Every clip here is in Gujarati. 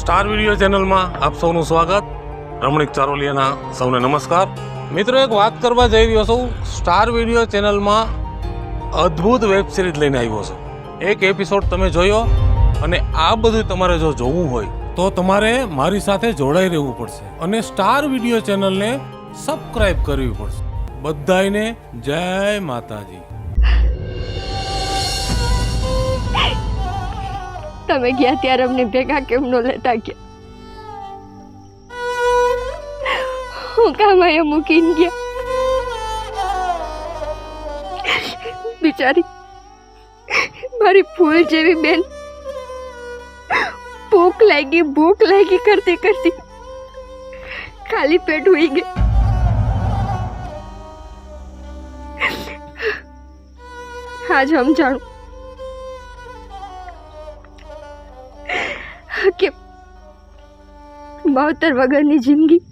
સ્ટાર વિડીયો ચેનલમાં આપ સૌનું સ્વાગત. રમણીક ચારોલિયાના સૌને નમસ્કાર. મિત્રો, એક વાત કરવા જઈ રહ્યો છું. સ્ટાર વિડીયો ચેનલમાં અદ્ભુત વેબ સિરીઝ લઈને આવ્યો છું. એક એપિસોડ તમે જોયો અને આ બધું તમારે જો જોવું હોય તો તમારે મારી સાથે જોડાઈ રહેવું પડશે અને સ્ટાર વિડીયો ચેનલને સબસ્ક્રાઇબ કરવી પડશે. બધાયને જય માતાજી. તમે ગયા ત્યારે અમને ભેગા કેમ નો લેતા ગયા? હું કામ અહીંયા મૂકીને ગયા? બિચારી મારી ફૂલ જેવી બેન ભૂખ લાગી કરતી કરતી ખાલી પેટ હોઈ ગઈ. આજ સમજાણું કે માવતર વગરની જિંદગી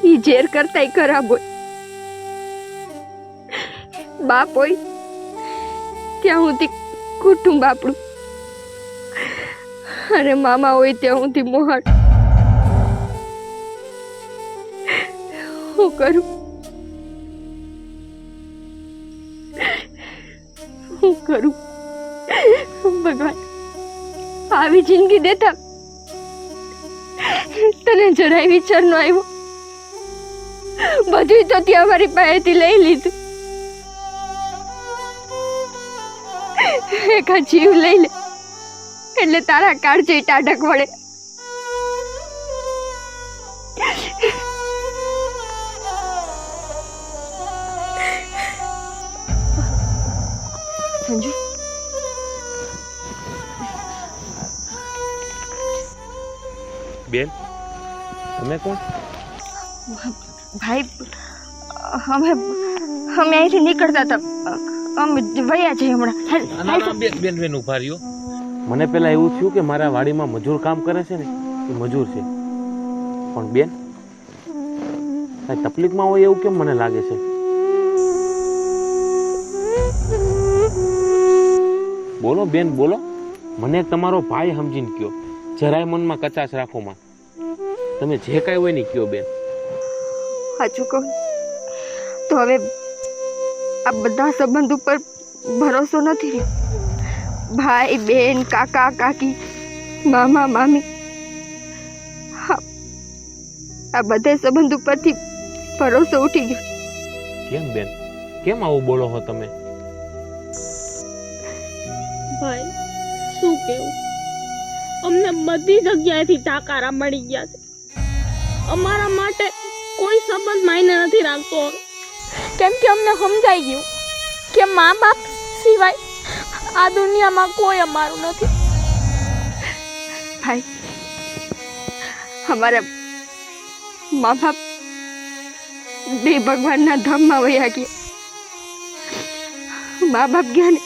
ઈ ઝેર કરતાય ખરાબ હોય. બાપ હોય ત્યાં સુધી કુટુંબ આપણું અને મામા હોય ત્યાં સુધી મોહાડ. હું કરું ભગવાન, આવી જિંદગી દેતા તને જરાય વિચાર નો આવ્યો? બધું તો ત્યાં અમારી પાસેથી લઈ લીધું. એક જીવ લઈ લે એટલે તારા કાળજે ટાઢક વળે. સંજુ, બેન, તમે કોણ? ભાઈ, અમે અહીંથી નીકળતા હતા. અમે વયા જઈએ હમણાં. બેન ઉભા રહ્યો. મને પેલા એવું થયું કે મારા વાડીમાં મજૂર કામ કરે છે ને એ મજૂર છે, પણ બેન તકલીફમાં હોય એવું કેમ મને લાગે છે? બોલો બેન, બોલો. મને તમારો ભાઈ સમજીને કયો, જરાય મનમાં કચાશ રાખો માં. તમે જે કાંઈ હોય ને કયો બેન. સાચું કહું તો હવે આ બધા સંબંધ ઉપર ભરોસો નથી રહ્યો. ભાઈ બેન, કાકા કાકી, મામા મામી, આ બધા સંબંધ ઉપરથી ભરોસો ઉઠી ગયો. કેમ બેન, કેમ આવું બોલો છો તમે? ભાઈ, શું કેવું, અમને બધી જગ્યાએથી ચાકારા મળી ગયા છે. અમારા માટે કોઈ સંબંધ માયને નથી રાખતો, કેમ કે અમને સમજાઈ ગયું કે મા બાપ સિવાય આ દુનિયામાં કોઈ અમારું નથી. ભાઈ, અમારા મા બાપ બે ભગવાનના ધામમાં વયા ગયા. મા બાપ ગયા ને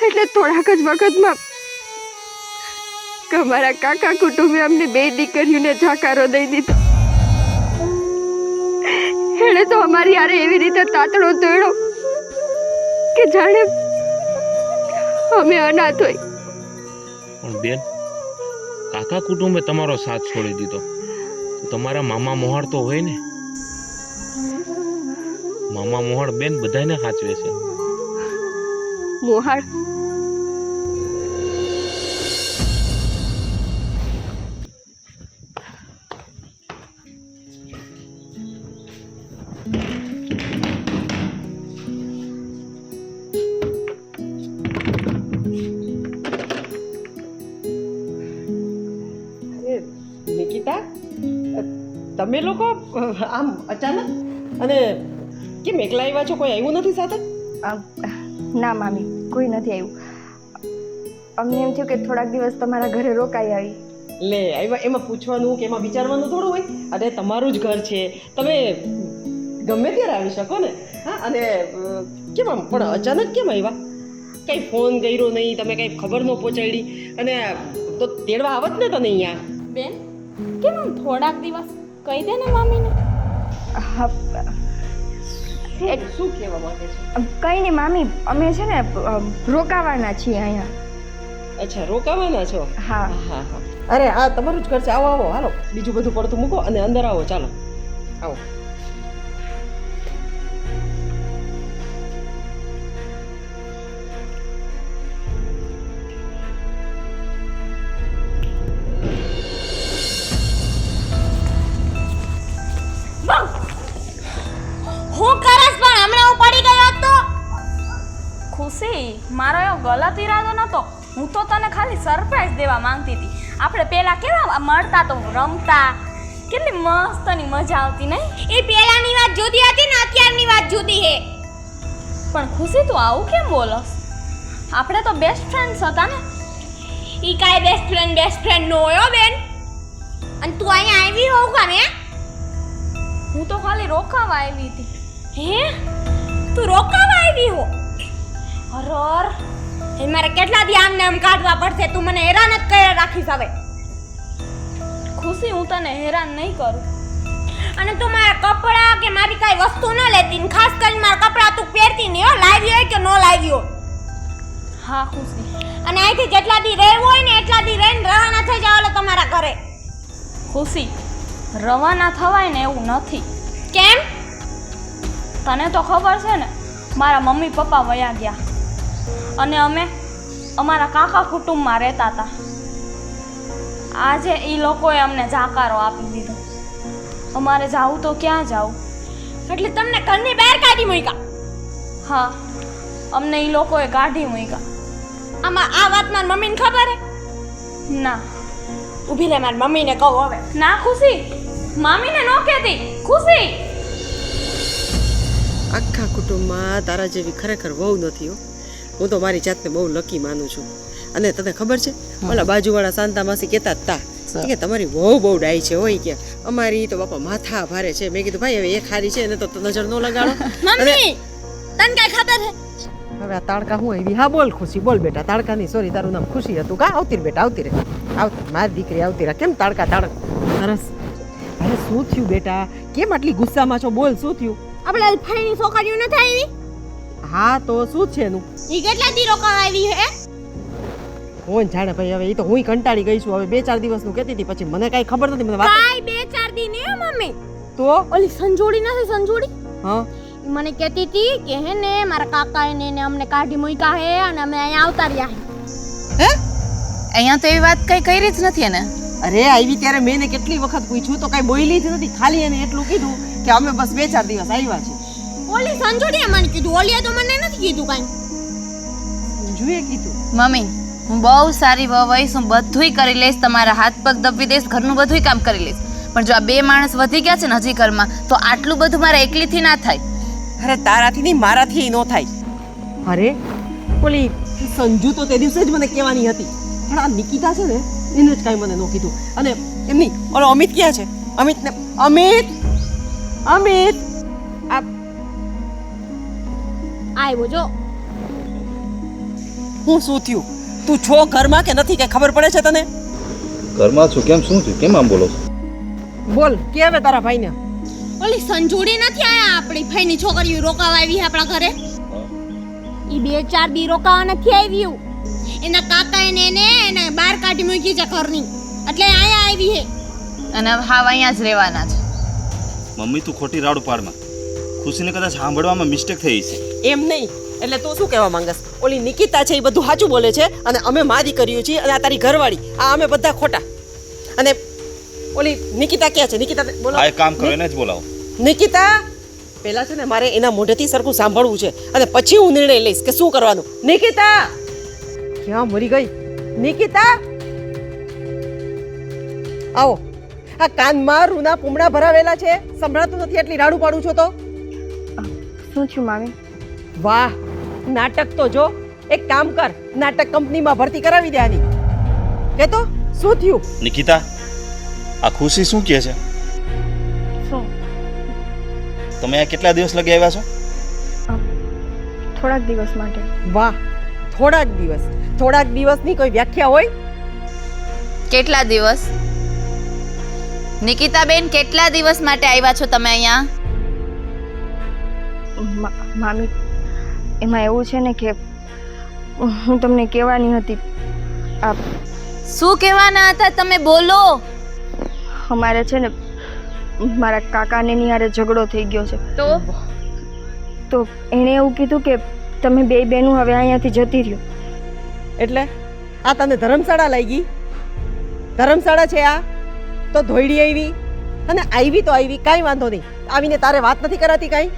એટલે થોડાક જ વખતમાં અમારા કાકા કુટુંબે અમને બે દીકરીઓને જાકારો દઈ દીધો. એણે તો અમારી યારે એવી રીતે તાતડો તોડ્યો કે જાણે અમે અનાથ હોય. પણ બેન, કાકા કુટુંબે તમારો સાથ છોડી દીધો તો તમારા મામા મોહાડ તો હોય ને? મામા મોહાડ બેન બધાને સાચવે છે. મોહાડ? નિકિતા, તમે લોકો આમ અચાનક અને કેમ એકલા આવ્યા છો? કોઈ આવ્યું નથી સાથે? ના મામી, કોઈ નથી આવ્યું. અમને એમ થયું કે થોડાક દિવસ તમારા ઘરે રોકાઈ આવી. લે આવ્યા એમાં પૂછવાનું કે એમાં વિચારવાનું થોડું હોય. અરે તમારું જ ઘર છે, તમે ગમે ત્યારે આવી શકો ને. હા, અને કેમ આમ પણ અચાનક કેમ આવ્યા? કંઈ ફોન કર્યો નહીં, તમે કંઈ ખબર ન પહોંચાડી, અને તો તેડવા આવત ને તને અહીંયા. બેન, કેમ આમ થોડાક દિવસ કહી દે ને મામીને. શું કહેવા માંગે છે? કંઈ નહીં મામી, અમે છે ને રોકાવાના છીએ અહીંયા. અચ્છા, રોકાવાના છો? હા હા હા. અરે આ તમારું જ ઘર છે. આવો આવો હાલો, બીજું બધું પડતું મૂકો અને અંદર આવો. ચાલો આવો. હું કરસ પણ હમણાં હું પડી ગયો તો. ખુશી, મારો એવો ગલત ઈરાદો નતો. હું તો તને ખાલી સરપ્રાઈઝ દેવા માંગતી હતી. આપણે પેલા કેવા મળતા તો રમતા, કેટલી મસ્તની મજા આવતી નહીં? એ પેલાની વાત જુદી હતી ને અત્યારની વાત જુદી હે. પણ ખુશી, તું આવું કેમ બોલસ? આપણે તો બેસ્ટ ફ્રેન્ડ્સ હતા ને. ઈ કાઈ બેસ્ટ ફ્રેન્ડ નો હોય હો બેન. અને તું અહીંયા આવી હોવ કામ હે? હું તો ખાલી રોકાવા આવી હતી. હે તું રોકાવા આવી હો? હરર, એ મારે કેટલા દી આમ નામ કાઢવા પડશે. તું મને હેરાન જ કરી રાખીશ હવે. ખુશી, હું તને હેરાન નહીં કરું. અને તું મારા કપડાં કે મારી કાઈ વસ્તુ ન લેતી ને ખાસ કરીને મારા કપડાં તું પહેરતી નહીં હો. લાવી હોય કે ન લાવી હોય. હા ખુશી. અને અહીંથી જેટલા દી રહેવું હોય ને એટલા દી રહીને રવાના થઈ જાવ તમારા ઘરે. ખુશી, રવાના થવાય ને એવું નથી. કેમ? તને તો ખબર છે ને, મારા મમ્મી પપ્પા વયા ગયા અને અમે અમારા કાકા કુટુંબમાં રહેતા હતા. આજે એ લોકોએ અમને જાકારો આપી દીધો. અમારે જાવું તો ક્યાં જાવું? એટલે તમને ઘરની બહાર કાઢી મૂક્યા? હા, અમને એ લોકોએ કાઢી મૂક્યા. આમાં આ વાત મારી મમ્મીને ખબર હે? ના. ઊભી રહે, મારી મમ્મીને કહું હવે. ના ખુશી, મામીને ન કહેતી. ખુશી, આખા કુટુંબમાં તારા જેવી ખરેખર વહુ નથી હો. હું તો મારી જાતને બહુ લકી માનું છું. અને તને ખબર છે, ઓલા બાજુવાળા શાંતા માસી કહેતા હતા કે તમારી વહુ બહુ ડાઈ છે હોય કે અમારી તો બાપા માથા ભારે છે. મેં કીધું ભાઈ હવે એ ખારી છે એને તો નજર ન લગાડો. મમ્મી તને કઈ ખબર હે? હવે આ તાડકા હું આવી? હા બોલ ખુશી, બોલ બેટા. તાડકા નહીં, સોરી, તારું નામ ખુશી હતું. કા આવતી રે બેટા, આવતી રે, આવતી મારી દીકરી, આવતી રે. કેમ તાડકા સરસ. અરે શું થયું બેટા? કેમ આટલી ગુસ્સામાં છો? બોલ શું થયું? આપણે અલ્ફાઈની છોકરીઓ નથી આવી? હા તો શું છે એનું? ઈ કેટલા દી રોકાવા આવી હે? કોણ જાણે ભાઈ, હવે એ તો હું કંટાળી ગઈ છું. હવે 2-4 દિવસનું કહેતી હતી, પછી મને કાંઈ ખબર નથી. મને વાત કાઈ 2-4 દી ને મમ્મી. તો ઓલી સંજોડી નથી, સંજોડી હા ઈ મને કહેતી હતી કે હે ને મારા કાકા એને અમને કાઢી મૂક્યા હે અને અમે અહીંયા આવતા રહ્યા હે. હે? અહીંયા તો એવી વાત કઈ કરી જ નથી ને. અરે આવી ત્યારે મેં એને કેટલી વખત પૂછ્યું તો કાંઈ બોલી જ નથી. ખાલી એને એટલું કીધું કે અમે બસ 2-4 દિવસ આવ્યા છે. ઓલી સંજોડીએ મને કીધું, ઓલીએ તો મને નથી કીધું કાંઈ. સંજુએ કીધું? મમ્મી, હું બહુ સારી વહુ હોઈશ, હું બધુંય કરી લઈશ, તમારા હાથ પગ દબવી દઈશ, ઘરનું બધુંય કામ કરી લઈશ. પણ જો આ 2 માણસ વધી ગયા છે ને હજી ઘરમાં, તો આટલું બધું મારે એકલીથી ના થાય. અરે તારાથી નહીં, મારાથી ન થાય. અરે ઓલી સંજુ તો તે દિવસે જ મને કહેવાની હતી, પણ આ નિકિતા છે ને એને જ કાંઈ મને ન કીધું. અને એમની ઓલો અમિત ક્યાં છે? અમિતને અમિત અમિત આ આવ્યો જો. હું શું થયું? તું છો ઘરમાં કે નથી કઈ ખબર પડે છે તને? ઘરમાં છું. કેમ, શું થયું? કેમ આમ બોલો છો? બોલ કે હવે તારા ભાઈને. ઓલી સંજોડી નથી આયા આપણી ભાઈની છોકરીઓ રોકાવા આવી હે આપણા ઘરે? ઈ 2-4 દી રોકાવા નથી આવ્યું. એના કાકા એને બહાર કાઢી મૂકી છે ઘરની, એટલે આયા આવી હે. અને હાવ અહીંયા જ રહેવાના છે. મમ્મી તું ખોટી રાડું પાડમાં. ખુશીને કદાચ સાંભળવામાં મિસ્ટેક થઈ છે. એમ નહીં, એટલે તું શું કહેવા માંગસ? ઓલી નિકિતા છે એ બધું સાચું બોલે છે અને અમે માદી કર્યું છીએ અને આ તારી ઘરવાળી, આ અમે બધા ખોટા. અને ઓલી નિકિતા ક્યાં છે? નિકિતા બોલો. આ એક કામ કરો, એને જ બોલાવો. નિકિતા પહેલા છે ને મારે એના મોઢેથી સરખું સાંભળવું છે અને પછી હું નિર્ણય લઈશ કે શું કરવાનું. નિકિતા ક્યાં મરી ગઈ? નિકિતા આવો. આ કાનમાં રૂના પૂમડા ભરાવેલા છે, સંભળાતું નથી એટલી રાડું પાડું છો તો? શું થયું મામી? વાહ, નાટક તો જો. એક કામ કર, નાટક કંપનીમાં ભરતી કરાવી દે આની. કે તો શું થયું? નિકિતા, આ ખુશી શું કહે છે? શું? તમે આ કેટલા દિવસ લગી આવ્યા છો? થોડાક દિવસ માટે. વાહ, થોડાક દિવસ. થોડાક દિવસની કોઈ વ્યાખ્યા હોય? કેટલા દિવસ? નિકિતા બેન, કેટલા દિવસ માટે આવ્યા છો તમે અહીંયા? મામી, એમાં એવું છે ને કે હું તમને કહેવાની હતી, આ શું કહેવાના હતા તમે? બોલો. અમારે છે ને મારા કાકાને ની હારે ઝઘડો થઈ ગયો છે. તો એણે એવું કીધું કે તમે બે બહેનું હવે અહીંયાથી જતી રહ્યો. એટલે આ તને ધર્મશાળા લઈ ગઈ? ધર્મશાળા છે આ? તો ધોઈડી આવી અને આવી તો આવી, કાંઈ વાંધો નહીં. આવીને તારે વાત નથી કરાતી કાંઈ?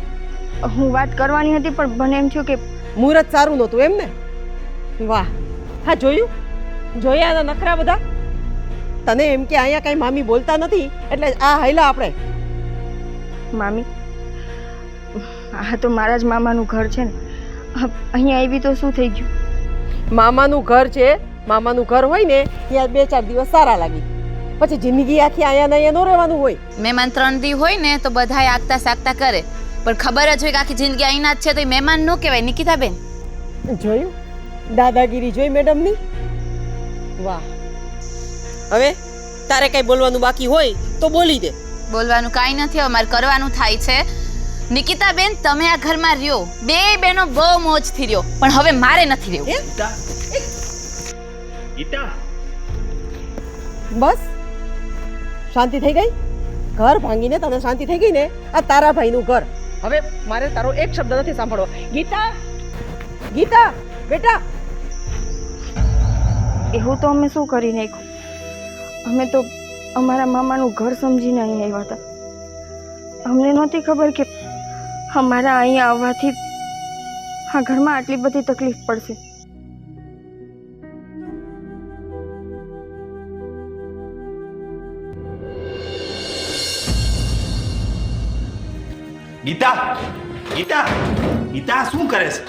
હું વાત કરવાની હતી પણ મને એમ થયું કે મુહૂર્ત સારું નહોતું એમ ને? વાહ, હા જોયું જોયા આના નખરા બધા. તને એમ કે અહીંયા કાંઈ મામી બોલતા નથી એટલે આ હાઈલા આપણે. મામી, આ તો મારા જ મામાનું ઘર છે ને. અહીંયા આવી તો શું થઈ ગયું? મામાનું ઘર છે, મામાનું ઘર હોય ને ત્યાં 2-4 દિવસ સારા લાગી, પછી જિંદગી આખી અહીંયા ને અહીંયા ન રહેવાનું હોય. મહેમાન 3 દી હોય ને તો બધાય આગતા સાગતા કરે, પણ ખબર જ હોય કે આખી જિંદગી અહીંના જ છે તો એ મહેમાન ન કહેવાય. નિકિતાબેન, જોયું દાદાગીરી જોઈ મેડમની? વાહ. હવે તારે કઈ બોલવાનું બાકી હોય તો બોલી દે. બોલવાનું કાંઈ નથી, હવે મારે કરવાનું થાય છે. નિકિતાબેન, તમે આ ઘરમાં રહ્યો, બે બહેનો બહુ મોજથી રહ્યો, પણ હવે મારે નથી રહેવું. ગીતા, બસ શાંતિ થઈ ગઈ? ઘર ભાંગીને તને શાંતિ થઈ ગઈ ને? આ તારા ભાઈનું ઘર. હવે મારે તારો એક શબ્દ નથી સાંભળવો. ગીતા, ગીતા બેટા. એવું તો અમે શું કરી નાખ્યું? અમે તો અમારા મામાનું ઘર સમજીને અહીં આવ્યા હતા. અમને નહોતી ખબર કે અમારા અહીંયા આવવાથી આ ઘરમાં આટલી બધી તકલીફ પડશે. ગીતા, ગીતા, ગીતા શું કરે છે?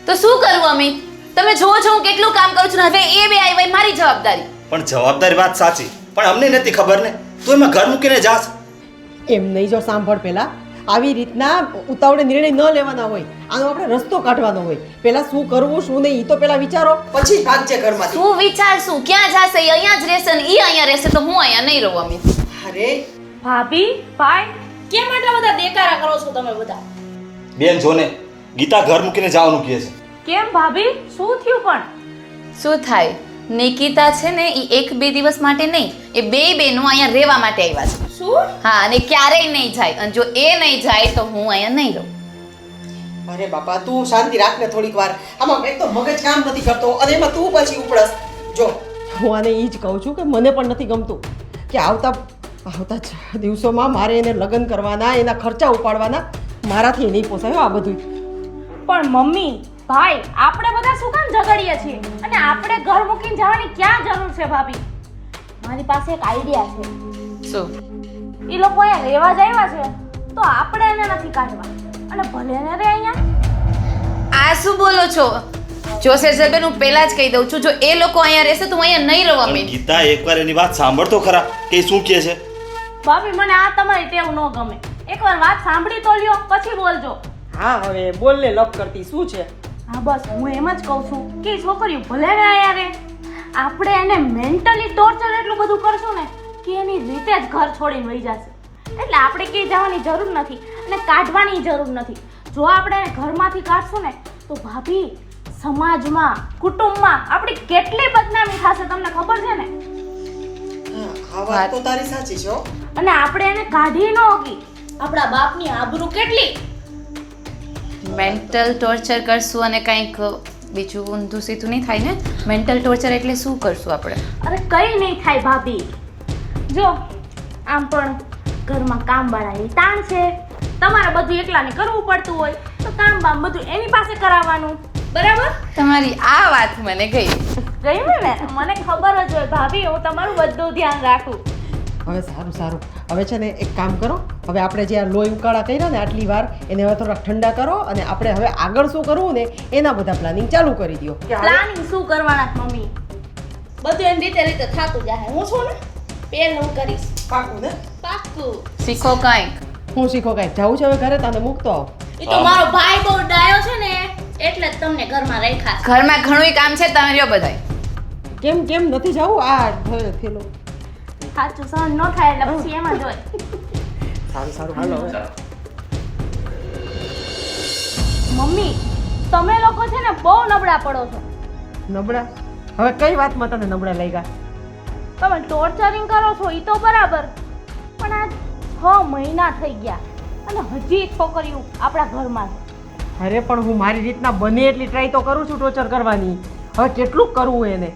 તો શું કરું અમે? તમે જોવો છો હું કેટલું કામ કરું છું ને હવે એ બે આવી મારી જવાબદારી. પણ જવાબદારી વાત સાચી, પણ અમને નથી ખબર ને. તું એમાં ઘર મૂકીને જાસ. એમ નહીં, જો સાંભળ, પહેલા આવી રીતના ઉતાવળે નિર્ણય ન લેવાના હોય. આનો આપણે રસ્તો કાઢવાનો હોય. પહેલા શું કરવું શું નહીં એ તો પહેલા વિચારો, પછી ભાગજે ઘરમાંથી. શું વિચારશું? ક્યાં જાશે? એ અહીંયા જ રહેશે ને એ અહીંયા રહેશે તો હું અહીંયા નહીં રહું. અમે અરે ભાભી, ભાઈ, કેમ આટલા બધા દેકારા કરો છો તમે બધા? બેન જોને, ગીતા ઘર મૂકીને જવાનું કહે છે. કેમ ભાભી, શું થયું પણ? શું થાય? નિકિતા છે ને એ 1-2 દિવસ માટે નહીં, એ બે બહેનો અહીંયા રહેવા માટે આવ્યા છે. શું? હા, અને ક્યારેય નહીં જાય, અને જો એ નહીં જાય તો હું અહીંયા નહીં રહું. અરે બાપા, તું શાંતિ રાખ ને થોડીક વાર. આમાં એક તો મગજ કામ નથી કરતો અને એમાં તું પછી ઉપડસ. જો હું આને એ જ કહું છું કે મને પણ નથી ગમતું કે આવતા દિવસોમાં મારે એને લગ્ન કરવાના, એના ખર્ચા ઉપાડવાના. મારાથી નહીં પોસાય આ બધું. પણ મમ્મી, ભાઈ, આપણે બધા શું કામ ઝઘડીએ છીએ? અને આપણે ઘર મૂકીને જવાની ક્યાં જરૂર છે ભાભી? મારી પાસે એક આઈડિયા છે. શું? એ લોકો અહીંયા રહેવા જ આવ્યા છે તો આપણે એને નથી કાઢવા, અને ભલે ને રે અહીંયા. આ શું બોલો છો? જો સેજલબેન, હું પહેલા જ કહી દઉં છું, જો એ લોકો અહીંયા રહેશે તો હું અહીંયા નહીં રહું. અમે પણ ગીતા એકવાર એની વાત સાંભળતો ખરા કે એ શું કહે છે. ભાભી, મને આ તમારી ટેવ ન ગમે. એકવાર વાત સાંભળી તો લ્યો, પછી બોલજો. હા, હવે બોલ ને, લપ કરતી શું છે? હા બસ, હું એમ જ કહું છું કે એ છોકરીઓ ભલે ને અહીંયા રે, આપણે એને મેન્ટલી ટોર્ચર એટલું બધું કરશું ને કે એની રીતે જ ઘર છોડીને વહી જશે. એટલે આપણે ક્યાંય જવાની જરૂર નથી અને કાઢવાની જરૂર નથી. જો આપણે એને ઘરમાંથી કાઢશું ને તો ભાભી, સમાજમાં, કુટુંબમાં આપણી કેટલી બદનામી થશે તમને ખબર છે ને? આ વાત તો તારી સાચી છે. અને આપણે એને કાઢી ન હોકી, આપણા બાપની આબરૂ કેટલી. મેન્ટલ ટોર્ચર કરશું અને કંઈક બીજું ઊંધું સીધું નહીં થાય ને? મેન્ટલ ટોર્ચર એટલે શું કરશું આપણે? અરે કંઈ નહીં થાય ભાભી. જો આમ પણ ઘરમાં કામવાળાની તાણ છે, તમારે બધું એકલાને કરવું પડતું હોય તો કામ બામ બધું એની પાસે કરાવવાનું, બરાબર? તમારી આ વાત મને ગઈ. ગયું ને? મને ખબર જ હોય ભાભી, હું તમારું બધું ધ્યાન રાખું. હવે સારું, હવે છે ને એક કામ કરો. હવે આપણે જે આ લોહી ઉકાળા કર્યા ને આટલી વાર, એને હવે થોડાક ઠંડા કરો અને આપણે હવે આગળ શું કરવું ને એના બધા પ્લાનિંગ ચાલુ કરી દો. પ્લાનિંગ શું કરવાના મમ્મી? બધું એની રીતે થાતું જાય. હું છું ને, પેલ હું કરીશ. પાકું ને? પાક્કું. શીખો કંઈક. હું શીખો કાંઈક. જાઉં છે હવે ઘરે, તને મૂકતો આવ. એ તો મારો ભાઈ બહુ ડાયો છે ને એટલે જ તમને ઘરમાં રાખ્યા છે. ઘરમાં ઘણું કામ છે, તમે રહ્યો બધાય. કેમ નથી જવું? આ થેલો સાચું સહન ન થાય એટલે પછી એમાં જ હોય. સારું હાલો હવે. મમ્મી, તમે લોકો છે ને બહુ નબળા પડો છો. નબળા? હવે કઈ વાતમાં તને નબળા લાગ્યા? તમે ટોર્ચરિંગ કરો છો એ તો બરાબર, પણ આ 6 મહિના થઈ ગયા અને હજી છોકરીઓ આપણા ઘરમાં છે. અરે પણ હું મારી રીતના બને એટલી ટ્રાય તો કરું છું ટોર્ચર કરવાની. હવે કેટલું કરવું એને?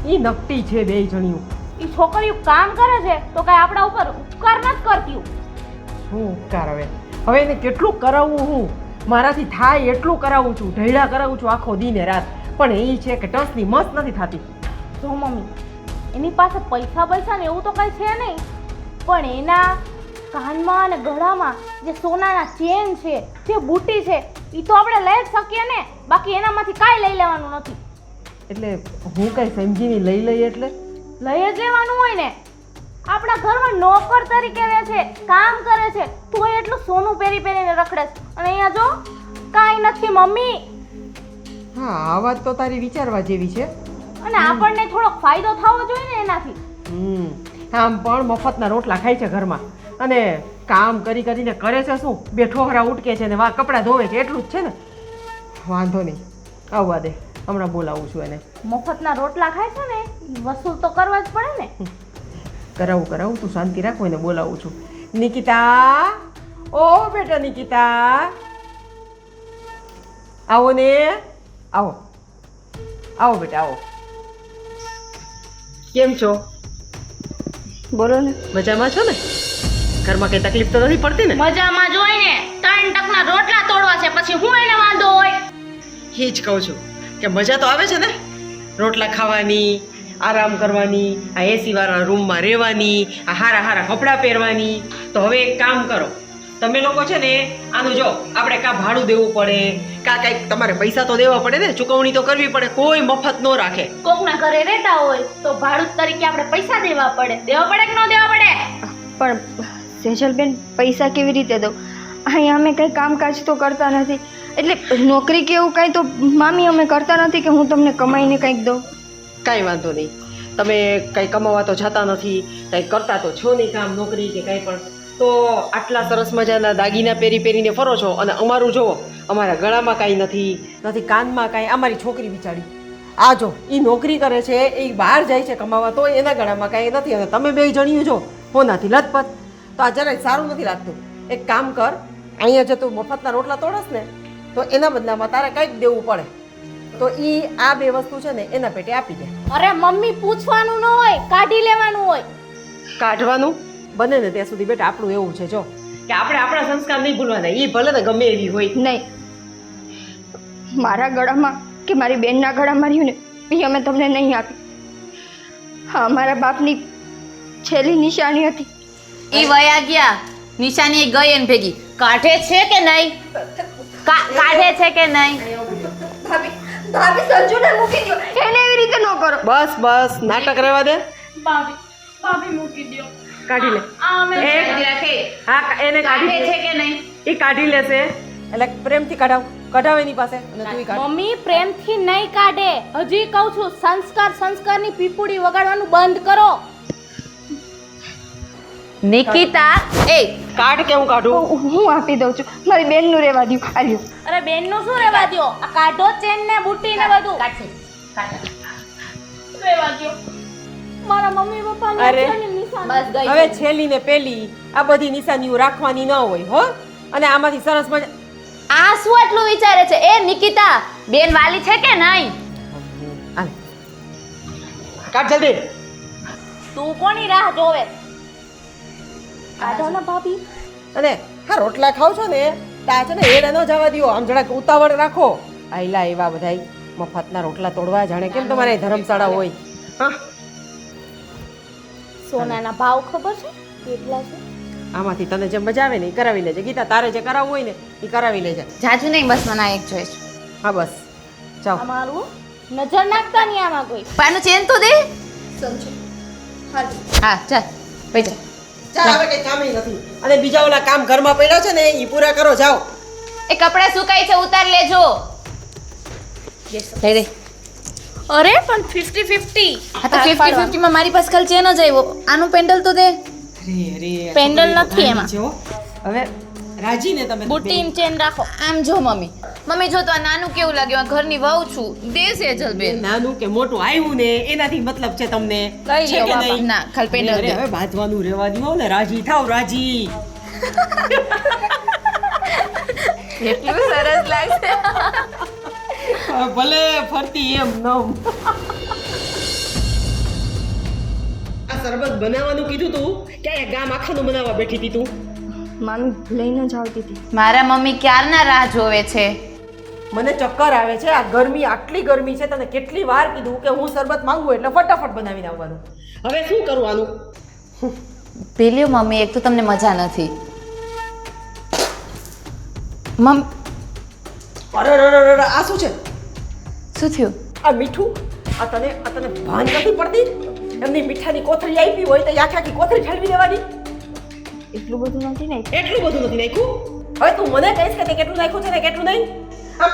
એ નકટી છે બે જણીઓ. એ છોકરીઓ કામ કરે છે તો કાંઈ આપણા ઉપર ઉપકાર નથી કરતી. શું ઉપકાર હવે? હવે એને કેટલું કરાવવું? હું મારાથી થાય એટલું કરાવું છું, ઢૈડા કરાવું છું આખો દીને રાત, પણ એ છે કે ટસની મસ્ત નથી થતી. જો મમ્મી, એની પાસે પૈસા ને એવું તો કાંઈ છે નહીં, પણ એના કાનમાં અને ગળામાં જે સોનાના ચેન છે, જે બુટી છે, એ તો આપણે લઈ જ શકીએ ને. બાકી એનામાંથી કાંઈ લઈ લેવાનું નથી. એટલે હું કઈ સમજીને લઈ લઈ એટલે લઈ જ લેવાનું હોય ને. આપણા ઘરમાં નોકર તરીકે રહે છે, કામ કરે છે, તોય એટલું સોનું પહેરીને રખડે છે, અને અહીંયા જો કાંઈ નથી મમ્મી. હા, આ વાત તો તારી વિચારવા જેવી છે. અને આપણને થોડોક ફાયદો થવો જોઈએ ને એનાથી. આમ પણ મફતના રોટલા ખાય છે ઘરમાં, અને કામ કરીને કરે છે શું? બે ઠોકરા ઉટકે છે ને કપડાં ધોવે છે, એટલું જ છે ને. વાંધો નહીં, આવવા દે, હમણાં બોલાવું છું એને. મફતના રોટલા ખાય છે ને, ઈ વસૂલ તો કરવા જ પડે ને. કરાવું, તું શાંતિ રાખો, એને બોલાવું છું. નિકિતા, ઓ બેટા નિકિતા, આવો ને, આવો બેટા, આવો. કેમ છો? બોલો ને. મજામાં છો ને? ઘરમાં કઈ તકલીફ તો નથી પડતી ને? મજામાં જોઈને 3 ટકના રોટલા તોડવા છે, પછી હું એને વાંધો હોય? એ જ કહું છું કે મજા તો આવે છે ને, રોટલા ખાવાની, આરામ કરવાની, આ એસી વાળા રૂમમાં રહેવાની, આ હારા કપડાં પહેરવાની. તો હવે એક કામ કરો, તમે લોકો છે ને આનું જો, આપણે કાં ભાડું દેવું પડે, કાં કંઈક તમારે પૈસા તો દેવા પડે ને, ચૂકવણી તો કરવી પડે. કોઈ મફત ન રાખે. કોકના ઘરે રહેતા હોય તો ભાડું તરીકે આપણે પૈસા દેવા પડે કે ન દેવા પડે? પણ સેજલબેન, પૈસા કેવી રીતે દઉં? અહીંયા અમે કંઈ કામકાજ તો કરતા નથી, એટલે નોકરી કે એવું કાંઈ તો મામી અમે કરતા નથી કે હું તમને કમાઈને કંઈક દઉં. કાંઈ વાંધો નહીં, તમે કંઈ કમાવા તો જતા નથી, કંઈ કરતા તો છો નહીં કામ, નોકરી કે કંઈ પણ, તો આટલા સરસ મજાના દાગીના પહેરીને ફરો છો. અને અમારું જુઓ, અમારા ગળામાં કાંઈ નથી, કાનમાં કાંઈ. અમારી છોકરી બિચારી આ જો, એ નોકરી કરે છે, એ બહાર જાય છે કમાવા, તો એના ગળામાં કાંઈ નથી. અને તમે બે જણીઓ જો હોનાથી લથપથ, તો આ જરાય સારું નથી લાગતું. એક કામ કર, અહીંયા જો તું મફતના રોટલા તોડસ ને, તો એના બદલામાં તારે કંઈક દેવું પડે. તો એ આ બે વસ્તુ છે ને એના પેટે આપી દે. અરે મમ્મી, પૂછવાનું ન હોય, કાઢી લેવાનું હોય. કાઢવાનું બને ને ત્યાં સુધી બેટા આપણું એવું છે જો, કે આપણે આપણા સંસ્કાર નહીં ભૂલવાના. એ ભલે ને ગમે એવી હોય. નહીં, મારા ગળામાં કે મારી બેનના ગળામાં રહ્યું ને, એ અમે તમને નહીં આપી. હા, મારા બાપની છેલ્લી નિશાની હતી. એ વયા ગયા, નિશાની ગઈ એને ભેગી. કાઢે છે કે નહીં? કાઢે છે કે નહીં? ભાભી સંજુને મૂકી દો, એને એવી રીતે ન કરો. બસ નાટક રહેવા દે. ભાભી મૂકી દો. કાઢી લે. હા, એને કાઢી છે કે નહીં? એ કાઢી લેશે. એટલે પ્રેમથી કઢાવ એની પાસે, અને તું કાઢ. મમ્મી, પ્રેમથી નહીં કાઢે. હજી કહું છું, સંસ્કારની પીપુડી વગાડવાનું બંધ કરો. નિકિતા, એ કાઢ કે હું કાઢું? હું આપી દઉં છું, મારી બેનનું રહેવા દઉં. આલ્યો. અરે બેનનું શું રહેવા દ્યો? આ કાઢો ચેન ને બુટ્ટી ને બધું. રહેવા દ્યો. મારા મમ્મી પપ્પાની અરે, છેલ્લી નિશાની. બસ ગઈ. હવે છેલ્લી ને પેલી આ બધી નિશાનીઓ રાખવાની ન હોય હો. અને આમાંથી સરસ મજા. આ શું આટલું વિચારે છે? એ નિકિતા, બેન વાલી છે કે નહીં? આલે. કાઢ જલ્દી. તું કોની રાહ જોવે? કાઢો ને ભાભી. અને હા, રોટલા ખાવ છો ને તો આ છે ને એડે ન જવા દ્યો. આમ જરાક ઉતાવળ રાખો. આયલા એવા બધાય મફતના રોટલા તોડવા, જાણે કેમ તમારે ધર્મશાળા હોય. હા, સોનાના ભાવ ખબર છે કેટલા છે? આમાંથી તને જે મજા આવે ને એ કરાવી લેજે. ગીતા, તારે જે કરાવવું હોય ને એ કરાવી લેજે. જાજુ નહીં, બસ મને આ એક જોઈએ છે. હા બસ, જાઓ. અમારું નજર નાખતા નહીં આમાં કોઈ. પાનું ચેન તો દે. હા, ચાલ ભાઈ જા. ચાલ, હવે કઈ કામ નથી. અને બીજા ઓલા કામ ઘરમાં પડ્યા છે ને એ પૂરા કરો, જાઓ. એ કપડાં સુકાય છે, ઉતાર લેજો. લઈ લે. અરે પણ 50-50. હા, તો 50-50 માં મારી પાસે ખાલી ચેન જ આવ્યો. આનું પેન્ડલ તો દે. પેન્ડલ નથી એમાં. હવે રાજી ને તમે બુટ્ટી ચેન રાખો. આમ જો મમ્મી, મમ્મી જો તો આ નાનું કેવું લાગ્યું આ ઘરની વહુ છું દેશ એજલબેન નાનું કે મોટું આવ્યું ને એનાથી મતલબ છે તમને લઈ છે લ્યો કે બાપા. નહીં? ના, ખાલી પેટ અરે, જ દે. હવે બાંધવાનું રહેવા દો ને, રાજી થાવ રાજી. એટલું સરસ લાગશે ભલે ફરતી એમ નમ. આ શરબત બનાવવાનું કીધું તું કે આ ગામ આખાનું બનાવવા બેઠી હતી તું? મામી લઈને જ આવતી હતી. મારા મમ્મી ક્યારના રાહ જોવે છે મને ચક્કર આવે છે. આ ગરમી, આટલી ગરમી છે, તને કેટલી વાર કીધું કે હું શરબત માંગુ એટલે ફટાફટ બનાવીને આવવાનું. હવે શું કરવાનું? પેલ્યો મમ્મી એક તો તમને મજા નથી મમ અરે અરે, આ શું છે? શું થયું આ મીઠું? આ તને ભાન નથી પડતી? એમની મીઠાની કોથળી આપી હોય તો આખી આખી કોથળી ઠલવી દેવાની. એટલું બધું નથી ને. એટલું બધું નથી નાખ્યું. હવે તું મને કહીશ કે તે કેટલું નાખ્યું છે ને કેટલું નહીં? આમ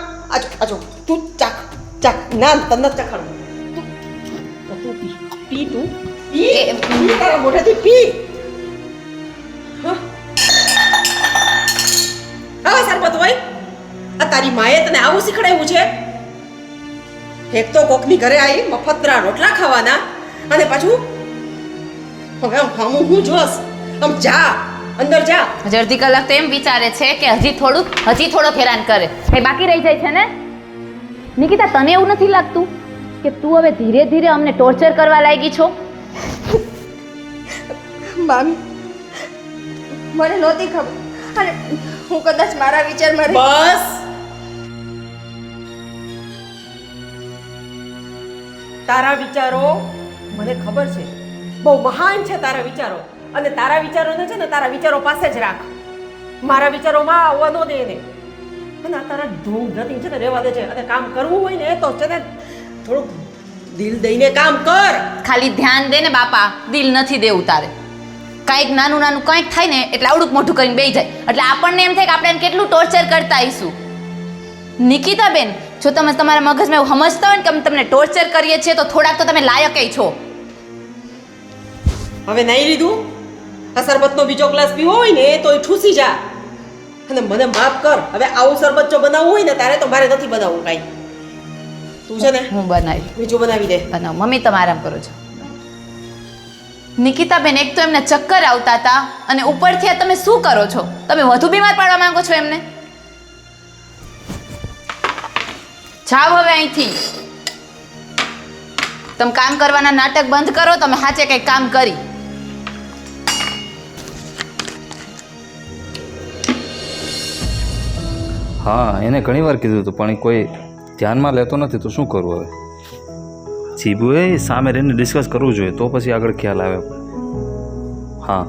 આજો તું ચાખ ના તને ચખાડું. તું પી તું પી તારા મોઢેથી પી. હા સરબત હોય. આ તારી માએ તને આવું શીખડાવ્યું છે? એક તો કોકની ઘરે આવી મફતરા રોટલા ખાવાના અને પાછું હવે હું જોશ. આમ જા અંદર જા. અડધી કલાક તો એમ વિચારે છે કે હજી થોડોક હેરાન કરે કઈ બાકી રહી જાય છે ને નિકિતા તને એવું નથી લાગતું કે તું હવે ધીરે ધીરે અમને ટોર્ચર કરવા લાગી છો મામી મને નહોતી ખબર અને હું કદાચ મારા વિચારમાં રહી. બસ તારા વિચારો મને ખબર છે, બહુ મહાન છે તારા વિચારો. અને તારા વિચારોને છે ને તારા વિચારો પાસે જ રાખ. મારા વિચારોમાં આવવા ન દે એને. અને આ તારા ઢોંગ ગતિ છે ને રહેવા દે છે. અને કામ કરવું હોય ને તો છે ને થોડુંક દિલ દઈને કામ કર. ખાલી ધ્યાન દે ને બાપા દિલ નથી દેવું તારે કાંઈક નાનું કંઈક થાય ને એટલે આવડું મોટું કરીને બેસી જાય એટલે આપણને એમ થાય કે આપણે એને કેટલું ટોર્ચર કરતા આવીશું નિકિતા બેન જો તમે તમારા મગજમાં એવું સમજતા હોય ને કે અમે તમને ટોર્ચર કરીએ છીએ તો થોડાક તો તમે લાયક છો હવે નહીં લીધું? આ શરબતનો બીજો ગ્લાસ પીવો હોય ને તો એ ઠૂસી જા. અને મને માફ કર. હવે આવું શરબત જો બનાવવું હોય ને તારે તો મારે નથી બનાવવું કાંઈ. તું છે ને હું બનાવી બીજું બનાવી દે. બનાવ મમ્મી તમે આરામ કરો છો નિકિતા બેન એક તો એમને ચક્કર આવતા હતા અને ઉપરથી આ તમે શું કરો છો તમે વધુ બીમાર પાડવા માંગો છો એમને જાઓ હવે અહીંથી તમે કામ કરવાના નાટક બંધ કરો તમે સાચે કંઈક કામ કરી હા એને ઘણી વાર કીધું હતું પણ કોઈ ધ્યાનમાં લેતો નથી તો શું કરવું હવે જીભુએ સામે રહીને ડિસ્કસ કરવું જોઈએ તો પછી આગળ ખ્યાલ આવે હા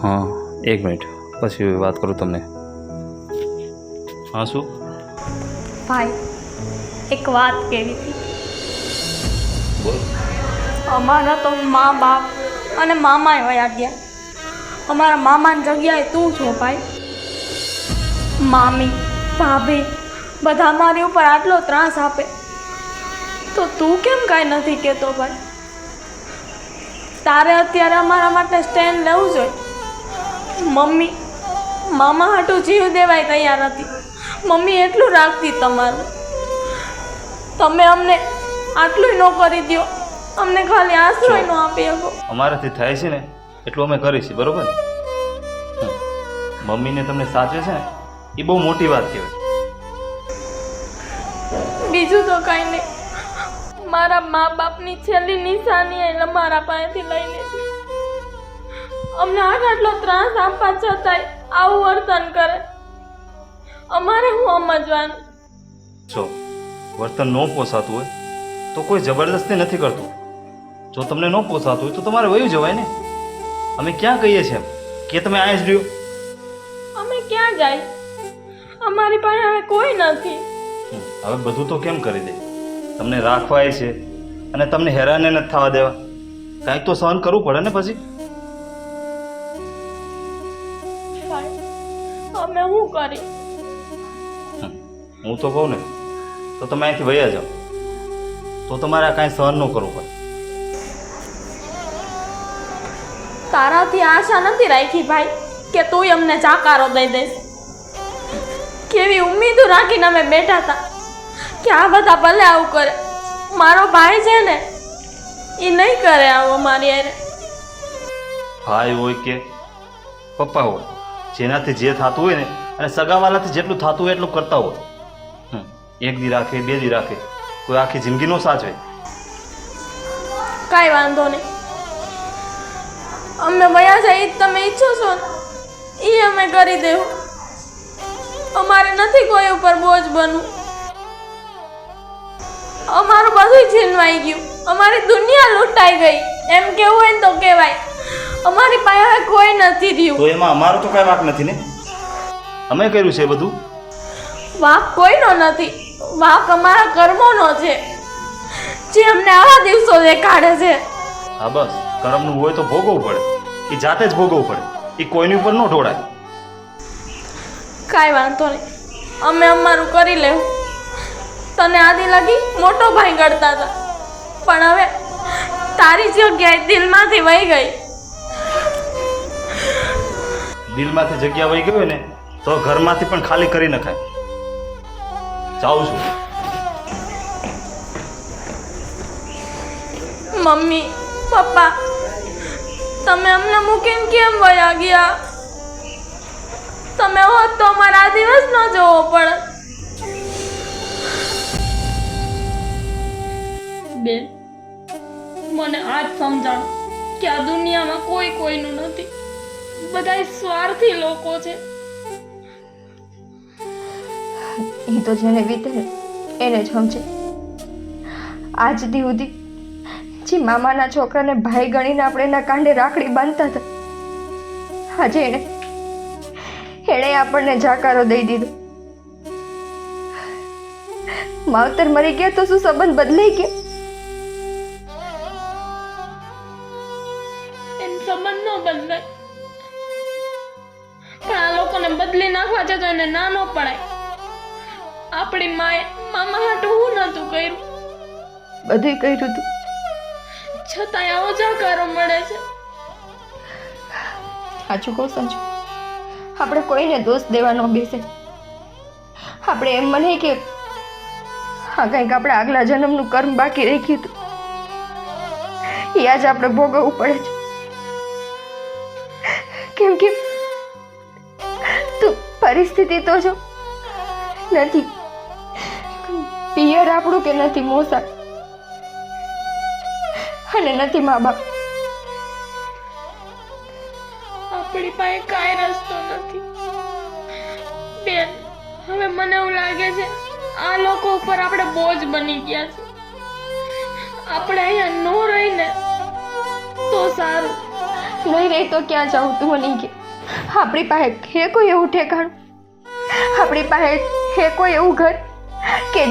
હા 1 મિનિટ પછી વાત કરું તમને હા શું ભાઈ એક વાત કહેવી હતી. બોલ અમારા તો મા બાપ અને મામાએ વયા ગયા. અમારા મામાની જગ્યાએ તું છો ભાઈ. મામી ભાભી બધા મારી ઉપર આટલો ત્રાસ આપે તો તું કેમ કાંઈ નથી કહેતો ભાઈ? તારે અત્યારે અમારા માટે સ્ટેન્ડ લેવું જોઈએ. મમ્મી મામા હાટું જીવ દેવાય તૈયાર હતી. મમ્મી એટલું રાખતી તમારું. તમે અમને આટલું ન કરી દો. અમને ખાલી આશ્રય ન આપી શકો. અમારાથી થાય છે ને એટલું અમે કરીશું બરોબર ને મમ્મીને તમને સાચવે છે ને એ બહુ મોટી વાત કહેવાય બીજું તો કાંઈ નહીં. મારા મા બાપની છેલ્લી નિશાની એટલે મારા પાસેથી લઈ લીધી. અમને આટલો ત્રાસ આપવા છતાંય આવું વર્તન કરે. અમારે હું સમજવાનું? જો વર્તન ન પોસાતું હોય તો કોઈ જબરદસ્તી નથી કરતું જો તમને ન પોસાતું હોય તો તમારે વયું જવાય ને અમે ક્યાં કહીએ છીએ કે તમે આ જ રહ્યો અમે ક્યાં જાય? અમારી પાસે હવે કોઈ નથી. હવે બધું તો કેમ કરી દે તમને રાખવાય છે અને તમને હેરાને નથી થવા દેવા કાંઈક તો સહન કરવું પડે ને પછી અમે શું કરી? હું તો કહું ને તો તમે અહીંથી વયા જાઓ તો તમારે આ કાંઈ સહન ન કરવું પડે તારાથી આશા નથી રાખી ભાઈ કે તું અમને ચાકારો દઈ દઈશ. કેવી ઉમ્મીદો રાખીને અમે બેઠા હતા કે આ બધા ભલે આવું કરે, મારો ભાઈ છે ને એ નહીં કરે આવું મારી હારે. ભાઈ હોય કે પપ્પા હોય, જેનાથી જે થતું હોય ને, અને સગાવાલાથી જેટલું થતું હોય એટલું કરતા હોય. એક દી રાખે, બે દી રાખે, કોઈ આખી જિંદગી નો સાચવે. કાંઈ વાંધો નહીં, અમે વયા જાય ઈ જ તમે ઈચ્છો છો ને એ અમે કરી દેવું. અમારે નથી કોઈ ઉપર બોજ બનવું. અમારું બધું છીનવાઈ ગયું, અમારી દુનિયા લૂંટાઈ ગઈ, એમ કેવું હોય ને તો કહેવાય. અમારી પાસે હવે કોઈ નથી રહ્યું. તો એમાં અમારો તો કઈ વાંક નથી ને, અમે કર્યું છે એ બધું. વાંક કોઈનો નથી, વાંક અમારા કર્મોનો છે જે અમને આવા દિવસો દેખાડે છે. હા બસ, કર્મનું હોય તો ભોગવવું પડે, એ જાતે જ ભોગવવું પડે, એ કોઈની ઉપર ન ઢોળાય. કાંઈ વાંધો નહીં, અમે અમારું કરી લેવું. તને આદિ લાગી મોટો ભાઈ ગણતા હતા, પણ હવે તારી જગ્યાએ દિલમાંથી વહી ગઈ. દિલમાંથી જગ્યા વહી ગઈ હોય ને તો ઘરમાંથી પણ ખાલી કરી નખાય. જાઉં છું. મમ્મી પપ્પા, તમે અમને મૂકીને કેમ વયા ગયા? તમે હોત તો અમારા આ દિવસ ન જોવો પડે. બેન, મને આજ સમજાણ કે આ દુનિયામાં કોઈ કોઈનું નથી, બધાય સ્વાર્થી લોકો છે. એ તો જેને વીતે એને જ સમજે. આજ દી સુધી જે મામાના છોકરાને ભાઈ ગણીને આપણે એના કાંડે રાખડી બાંધતા હતા, આજે એણે આપણને જાકારો દઈ દીધો. માવતર મરી ગયા તો શું સંબંધ બદલાઈ ગયા? એમ સંબંધ ન બદલાય, પણ આ લોકોને બદલી નાખવા છે તો એને ના ન પડાય. આપણી માએ મામા હાટું હું નહોતું કર્યું, બધું કર્યું હતું, છતાંય આવો જાકારો મળે છે. સાચું કહું સંજુ, આપણે કોઈને દોષ દેવા ન બેસે. આપણે એમ મને કે હા કંઈક આપણે આગલા જન્મનું કર્મ બાકી રાખ્યું હતું, એ આજ આપણે ભોગવવું પડે છે. કેમ કે તું પરિસ્થિતિ તો જો નથી, પિયર આપણું કે નથી મોસા, અને નથી મા બાપ. આપણી પાસે કાંઈ રસ્તો નથી. બેન, હવે મને એવું લાગે છે આ લોકો ઉપર આપણે બોજ બની ગયા છે. આપણે અહીંયા નો રહીને તો સારું. નહીં રહી તો ક્યાં જાઉં તું મને કે? આપણી પાસે હે કોઈ એવું ઠેકાણું, આપણી પાસે હે કોઈ એવું ઘર કે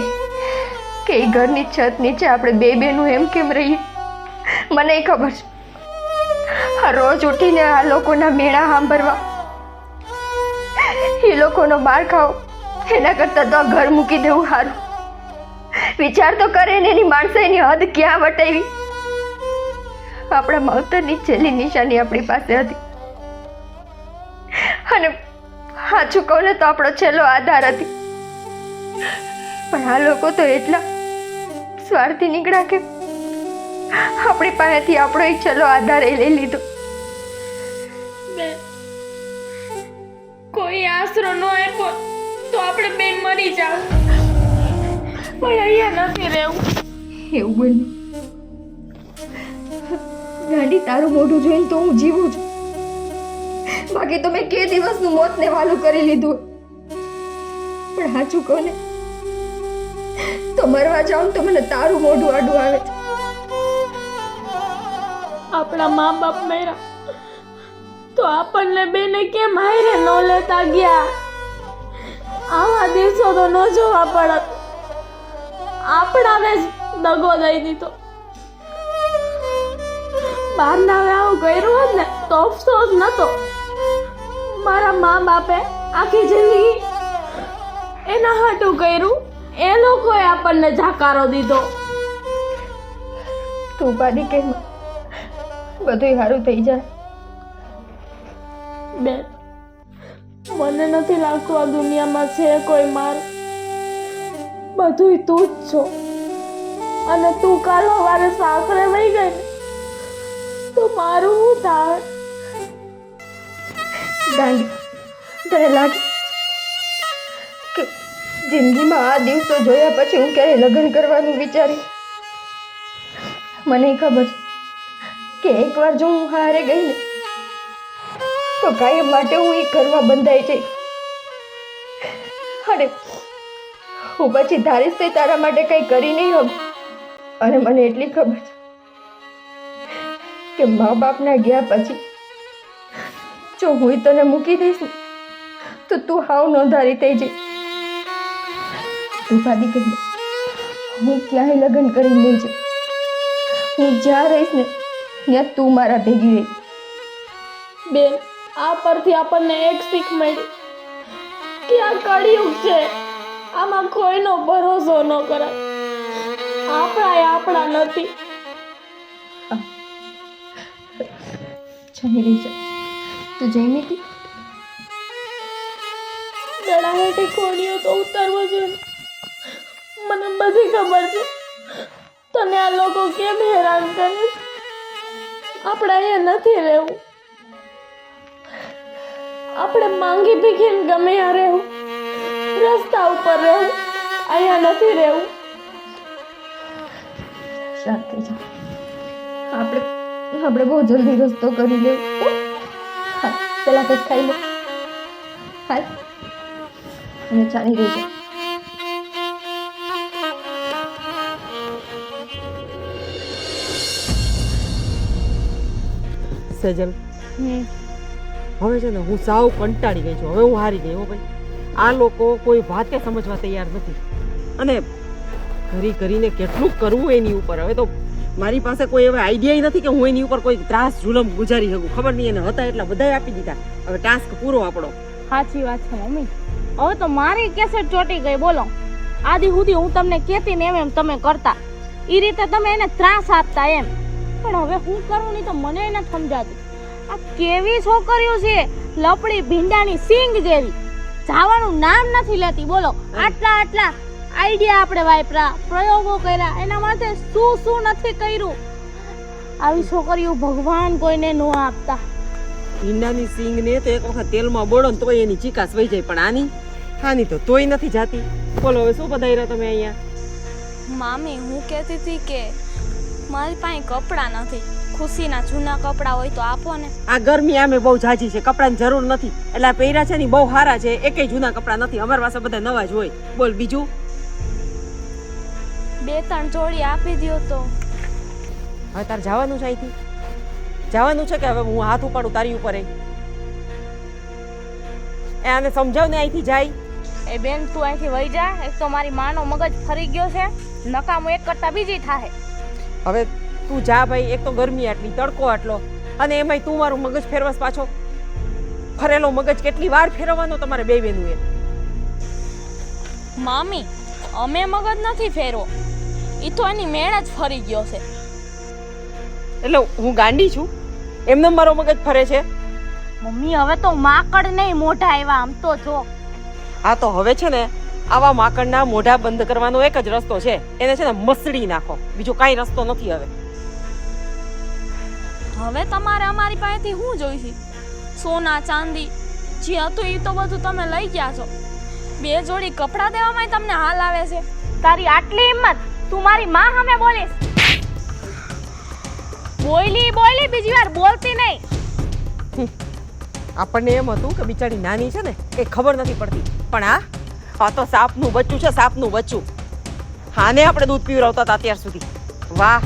એ ઘરની છત નીચે આપણે બે બેનું એમ કેમ રહીએ? મને ખબર છે, આ રોજ ઉઠીને આ લોકોના મેળા સાંભળવા, એ લોકોનો માર ખાઓ, એના કરતાં તો આ ઘર મૂકી દેવું સારું. વિચાર તો કરે ને એની માણસાઈની હદ ક્યાં વટાવી. આપણા માવતરની છેલ્લી નિશાની આપણી પાસે હતી, અને સાચું કહું ને તો આપણો છેલ્લો આધાર હતી. પણ આ લોકો તો એટલા સ્વાર્થી નીકળ્યા કે આપણી પાસેથી આપણો એક છેલ્લો આધાર એ લઈ લીધો. બેન, કોઈ આશરો ન આપ્યો તો આપણે બેન મરી જાવ, પણ અહીંયા નથી રહેવું. એવું બન્યું ગાડી, તારું મોઢું જોઈને તો હું જીવું છું, બાકી તો મેં કે દિવસનું મોતને વાલું કરી લીધું. પણ સાચું કહું ને તો મરવા જાઉં તો મને તારું મોઢું આડું આવે છે. આપણા મા બાપ મર્યા તો આપણને બેને કેમ હારે ન લેતા ગયા? આવા દિવસો તો ન જોવા પડત. આપણાને જ દગો દઈ દીધો. બહારના આવું કર્યું હોત ને તો અફસોસ નતો. મારા મા બાપે આખી જિંદગી એના હાટું કર્યું, એ લોકોએ આપણને જાકારો દીધો. તું ઉપાધિ કેમ, બધું સારું થઈ જાય. બેન, મને નથી લાગતું આ દુનિયામાં છે કોઈ માર. બધુંય તું જ છો. અને તું કાલ સવારે સાસરે વહી ગઈ ને તો મારું શું થાય? ગાંડી, તને લાગે કે જિંદગીમાં આ દિવસો જોયા પછી હું ક્યારે લગ્ન કરવાનું વિચારી? મને ખબર છે કે એકવાર જો હું હારે ગઈ ને તો કાયમ માટે હું એ કરવા બંધાઈ જઈ. અરે હું પછી ધારીશ તે તારા માટે કંઈ કરી નહીં હમ. અને મને એટલી ખબર છે કે મા બાપના ગયા પછી જો હું તને મૂકી દઈશ ને તો તું હાવ નોંધારી થઈ જઈ. તું ભાદી કહી હું ક્યાંય લગ્ન કરી નહીં જાઉં. હું જ્યાં રહીશ ને ત્યાં તું મારા ભેગી રહી. બેન, આ પરથી આપણને એક શીખ મળી કે આ કળિયુગ છે. આમાં કોઈનો ભરોસો ન કરાય. આપણા નથી. જમી રહી છે તું જમી હતી? ગળા હેઠે કોણીઓ તો ઉતારવો જોઈએ. મને બધી ખબર છે તને આ લોકો કેમ હેરાન કરે છે. આપણે અહીંયા નથી રહેવું. આપણે માંગી ભીખીને ગમે ત્યાં રહેવું. રસ્તા ઉપર રહેવું. અહીંયા નથી રહેવું. શાંત થઈ જા. આપણે બહુ જલ્દી રસ્તો કરી લેવું. હા, પેલા કંઈક ખાઈ લે. હાલ અને ચાલી રહી છે. સેજલ, હવે છે ને હું સાવ કંટાળી ગઈ છું. હવે હું હારી ગઈ હો ભાઈ. આ લોકો કોઈ વાતે સમજવા તૈયાર નથી. અને કરીને કેટલું કરવું એની ઉપર. હવે તો મારી પાસે કોઈ એવા આઈડિયા નથી કે હું એની ઉપર કોઈ ત્રાસ જુલમ ગુજારી શકું. ખબર નહીં, એને હતા એટલા બધાય આપી દીધા. હવે ટાસ્ક પૂરો આપણો. સાચી વાત છે મમ્મી. હવે તો મારી કેસેટ ચોટી ગઈ. બોલો, આદિ સુધી હું તમને કહેતી ને એમ તમે કરતા. એ રીતે તમે એને ત્રાસ આપતા એમ. પણ હવે હું કરું નહીં તો મને એને સમજાતું. આ કેવી છોકરીઓ છે, લપડી ભીંડાની સિંગ જેવી. જવાનું નામ નથી લેતી. બોલો, આટલા આઈડિયા આપણે વાપરા, પ્રયોગો કર્યા, એના માટે શું નથી કર્યું. આવી છોકરીઓ ભગવાન કોઈને ન આપતા. ભીંડાની સિંગ ને તો એક વખત તેલમાં બોળો ને તોય એની ચીકાસ વહી જાય, પણ આની તો તોય નથી જાતી. બોલો હવે શું બધાઈ રહ્યા તમે અહીંયા? મામી, હું કહેતી હતી કે મારી પાસે કપડાં નથી. ખુશીના જૂના કપડાં હોય તો આપો ને. આ ગરમી આમે બહુ ઝાઝી છે, કપડાની જરૂર નથી. એટલે આ પહેર્યા છે ને બહુ સારા છે. એકેય જૂના કપડાં નથી. અમારી પાસે બધા નવા જ હોય. બોલ બીજું. 2-3 જોડી આપી દ્યો તો. હવે તારે જવાનું છે અહીંથી? જવાનું છે કે હવે હું હાથ ઉપાડું તારી ઉપર? આને સમજાવ ને અહીંથી જાય. એ બેન, તું અહીંથી વહી જા. એક તો મારી માનો મગજ ફરી ગયો છે. નકામું એક કરતા બીજી થાય. હવે તું જા ભાઈ. એક તો ગરમી આટલી, તડકો આટલો, અને એમાંય તું મારું મગજ ફેરવસ પાછો. ફરેલો મગજ કેટલી વાર ફેરવવાનો તમારે બે બેનું? એ મામી, અમે મગજ નથી ફેરવો. ઈ તો એની મેળ જ ફરી ગયો છે. એટલે હું ગાંડી છું? એમને મારો મગજ ફરે છે? મમ્મી, હવે તો માકડ નહીં મોઢા આવ્યા. આમ તો જો. હા તો હવે છે ને આવા માકડના મોઢા બંધ કરવાનો એક જ રસ્તો છે. એને છે ને મસળી નાખો. બીજો કાંઈ રસ્તો નથી હવે. હવે તમારે અમારી પાસેથી શું જોઈશે? સોના ચાંદી જે હતું એ તો બધું તમે લઈ ગયા છો. 2 જોડી કપડાં દેવામાં તમને હાલ આવે છે. તારી આટલી હિંમત? તું મારી માં સામે બોલીશ? બોલી બીજી વાર બોલતી નહીં. આપણને એમ હતું કે બિચારી નાની છે ને એ ખબર નથી પડતી, પણ આ તો સાપનું બચ્ચું છે. સાપનું બચ્ચું. હાને આપણે દૂધ પીવડાવતા હતા અત્યાર સુધી. વાહ.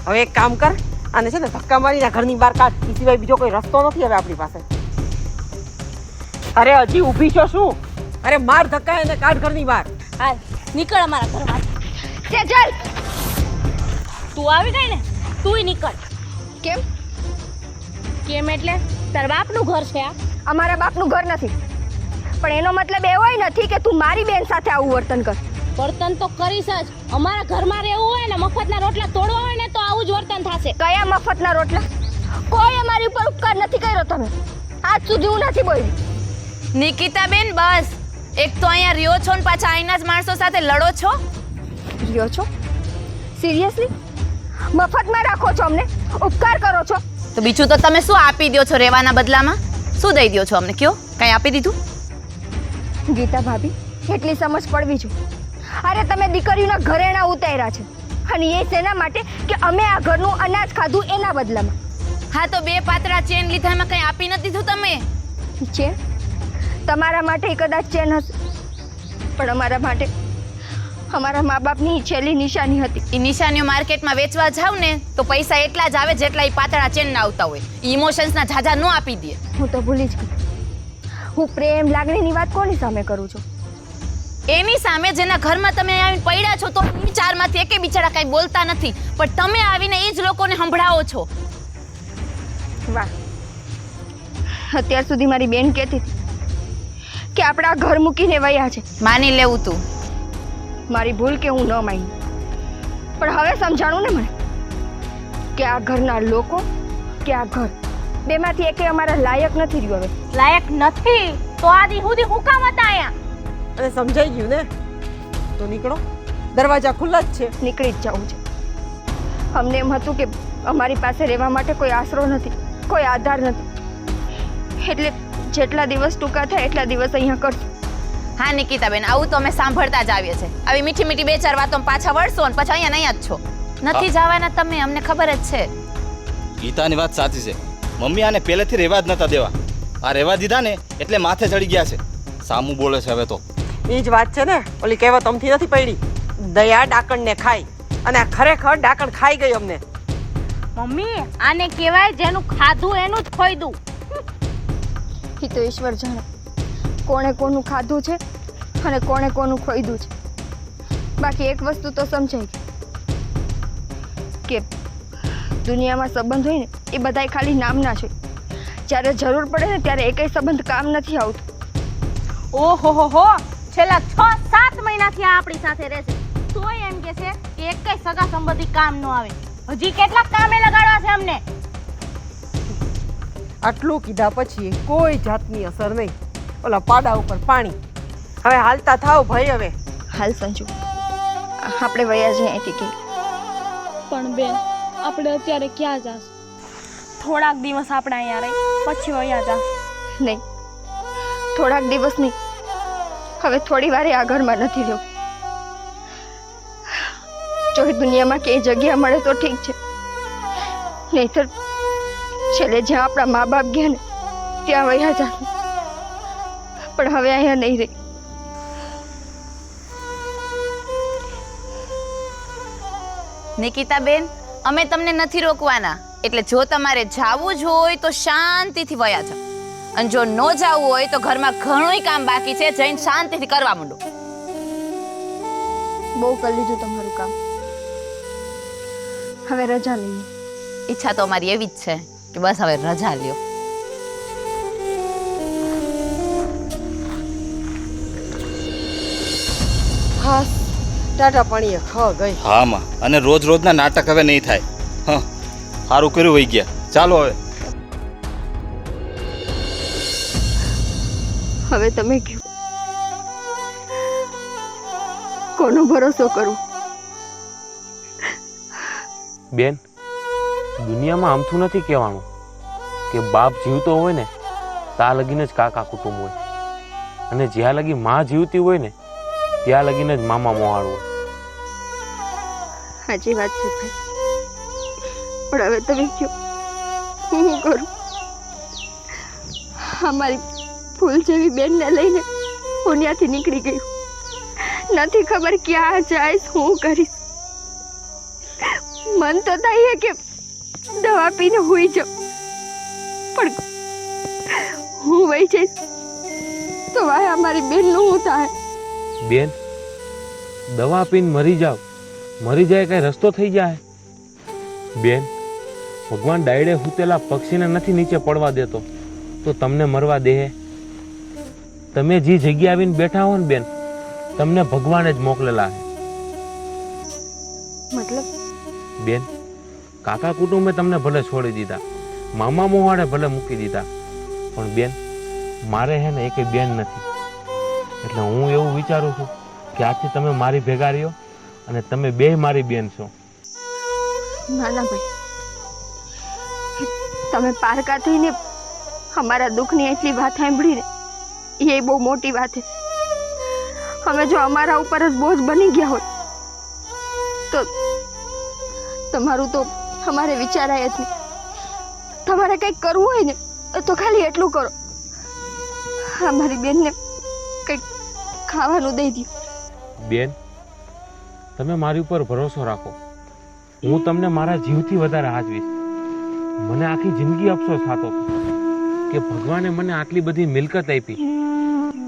હવે એક કામ કર, આને છે ને ધક્કા મારીને ઘરની બહાર કાઢ. એ સિવાય બીજો કોઈ રસ્તો નથી હવે આપણી પાસે. અરે હજી ઊભી છો શું? અરે માર ધક્કા એને કાઢ ઘરની બહાર. હાલ નીકળ અમારા ઘરમાંથી. ચાલ. તું આવી ગઈ ને, તુંય નીકળ. કેમ? કેમ એટલે તારા બાપનું ઘર છે આ. અમારા બાપનું ઘર નથી, પણ એનો મતલબ એવો નથી કે તું મારી બેન સાથે આવું વર્તન કર. વર્તન તો કરીશ જ. અમારા ઘરમાં રહેવું હોય ને, મફતના રોટલા તોડવા હોય ને, તો આવું જ વર્તન થશે. કયા મફતના રોટલા? કોઈ અમારી ઉપર ઉપકાર નથી કર્યો તમે. આજ સુધી હું નથી બોલી. નિકિતાબેન બસ. એક તો અહીંયા રહ્યો છો ને પાછા અહીંના જ માણસો સાથે લડો છો. રહ્યો છો? સિરિયસલી? મફતમાં રાખો છો અમને? ઉપકાર કરો છો? તો બીજું તો તમે શું આપી દો છો રહેવાના બદલામાં? શું દઈ દો છો અમને? કયો કંઈ આપી દીધું? ગીતા ભાભી, એટલી સમજ પડવી જોઈએ. અરે તમે દીકરીઓના ઘરેણા ઉતાર્યા છે અને એ શેના માટે કે અમે આ ઘરનું અનાજ ખાધું એના બદલામાં. હા તો 2 પાતળા ચેન લીધા એમાં કંઈ આપી નથી દીધું તમે? ચેન? તમારા માટે કદાચ ચેન હશે, પણ અમારા માટે અમારા મા બાપની છેલ્લી નિશાની હતી. એ નિશાનીઓ માર્કેટમાં વેચવા જાવ ને તો પૈસા એટલા જ આવે જેટલા એ પાતળા ચેનના આવતા હોય. ઇમોશન્સના ઝાઝા ન આપી દે. હું તો ભૂલી જ ગઈ. હું પ્રેમ લાગણીની વાત કોની સામે કરું છું? એની સામે જેના ઘરમાં તમે આવીને પડ્યા છો તો એ ચારમાંથી એકે બિચારા કાંઈ બોલતા નથી, પણ તમે આવીને એ જ લોકોને સંભળાવો છો. વાહ, અત્યાર સુધી મારી બેન કહેતી હતી કે આપણા ઘર મૂકીને વયા છે. માની લેવું તું. મારી ભૂલ કે હું ન માની, પણ હવે સમજાણું ને મને કે આ ઘરના લોકો કે આ ઘર બેમાંથી એકે અમારા લાયક નથી રહ્યું. હવે લાયક નથી તો આદી સુધી હું કામ હતા અહીંયા? અને સમજાઈ ગયું ને? તો નીકળો, દરવાજા ખુલ્લા જ છે. નીકળી જ જવું છે. અમને એમ હતું કે અમારી પાસે રહેવા માટે કોઈ આશરો નથી, કોઈ આધાર નથી, એટલે જેટલા દિવસ ટૂંકા થાય એટલા દિવસ અહીંયા કરશું. હા નિકિતાબેન, આવું તો અમે સાંભળતા જ આવીએ છીએ. આવી મીઠી મીઠી 2-4 વાતો પાછા વળશો ને પછી અહીંયા જ છો. નથી જવાના તમે, અમને ખબર જ છે. ગીતાની વાત સાચી છે. મમ્મી આને પહેલેથી રહેવા જ નતા દેવા. આ રહેવા દીધા ને એટલે માથે ચડી ગયા છે. સામું બોલે છે હવે તો. એ જ વાત છે ને, ઓલી કહેવત અમથી નથી પડી, દયા ડાકણને ખાય. અને આ ખરેખર ડાકણ ખાઈ ગઈ અમને. મમ્મી આને કહેવાય જેનું ખાધું એનું જ ખોઈદું. એ તો ઈશ્વર જાણે કોણે કોનું ખાધું છે અને કોણે કોનું ખોઈદું છે. બાકી એક વસ્તુ તો સમજાય કે દુનિયામાં સંબંધ હોય ને એ બધાય ખાલી નામના છે. જ્યારે જરૂર પડે ને ત્યારે એકેય સંબંધ કામ નથી આવતું. ઓહો હો, છેલ્લા 6-7 મહિનાથી આ આપણી સાથે રહેશે તોય એમ કે છે કે એકેય સગા સંબંધી કામ ન આવે. હજી કેટલા કામે લગાડવા છે અમને? આટલું કીધા પછી કોઈ જાતની અસર નહીં. ઓલા પાડા ઉપર પાણી. હવે હાલતા થાવ ભાઈ. હવે હાલ સંજુ, આપણે વયા જઈએ અહીંથી. કે પણ બેન, આપણે અત્યારે ક્યાં જાશું? થોડાક દિવસ આપણે અહીંયા રહી પછી અહીંયા જા. નહીં, થોડાક દિવસ નહીં, હવે થોડી વારે આ ઘરમાં નથી રહેવું. જો દુનિયામાં કઈ જગ્યા મળે તો ઠીક છે, નહીંતર છેલ્લે જ્યાં આપણા મા બાપ ગયા ને ત્યાં વયા જા. પણ હવે અહીંયા નહીં રહી. નિકિતાબેન, અમે તમને નથી રોકવાના, એટલે જો તમારે જાવું જ હોય તો શાંતિથી વયા જાઓ, અને જો ન જાવું હોય તો ઘરમાં ઘણુંય કામ બાકી છે, જઈને શાંતિથી કરવા માંડો. બહુ કરી લીધું તમારું કામ, હવે રજા લઈએ. ઈચ્છા તો અમારી એવી જ છે કે બસ હવે રજા લ્યો. ખાસ ટાટા પાણીએ ખ ગઈ. હા માં, અને રોજ રોજના નાટક હવે નહીં થાય. હા, સારું કર્યું વહી ગયા. ચાલો હવે. હવે તમે કહો, કોનો ભરોસો કરું? બેન, દુનિયામાં આમથું નથી કહેવાનું કે બાપ જીવતો હોય ને ત્યાં લગીને જ કાકા કુટુંબ હોય, અને જ્યાં લગી માં જીવતી હોય ને ત્યાં લગીને જ મામા મોહાળ હોય. સાચી વાત છે ભાઈ, પણ હવે તમે કહો હું કરું? અમારી ફૂલ જેવી બેનને લઈને હું ત્યાંથી નીકળી ગઈ. નથી ખબર ક્યાં જાય, શું કરીશ. મન તો થાય કે દવા પીને હોઈ જાઉં, પણ હું વહી જઈશ તો ભાઈ અમારી બેનનું શું થાય? બેન, દવા પીને મરી જાવ, મરી જાય કઈ રસ્તો થઈ જાય? બેન, ભગવાન ડાયડે હૂતેલા પક્ષીને નથી નીચે પડવા દેતો, તો તમને મરવા દે? તમે જે જગ્યા આવીને બેઠા હો ને બેન, તમને ભગવાને જ મોકલેલા છે. મતલબ? બેન, કાકા કુટુંબે તમને ભલે છોડી દીધા, મામા મોહાડે ભલે મૂકી દીધા, પણ બેન મારે હે ને એકેય બેન નથી, એટલે હું એવું વિચારું છું કે આજથી તમે મારી ભેગા રહ્યો અને તમે બેય મારી બેન છો. ના ના ભાઈ, તમે પારકા થઈને અમારા દુઃખની એટલી વાત સાંભળીને એ બહુ મોટી વાત છે. અમે જો અમારા ઉપર જ બોજ બની ગયા હોત તો તમારું તો અમારે વિચારાય જ નહીં. તમારે કંઈક કરવું હોય ને તો ખાલી એટલું કરો, અમારી બેનને કંઈક ખાવાનું દઈ દો. બેન તમે મારી ઉપર ભરોસો રાખો, હું તમને મારા જીવથી વધારે હાચવીશ. મને આખી જિંદગી અફસોસ થતો કે ભગવાને મને આટલી બધી મિલકત આપી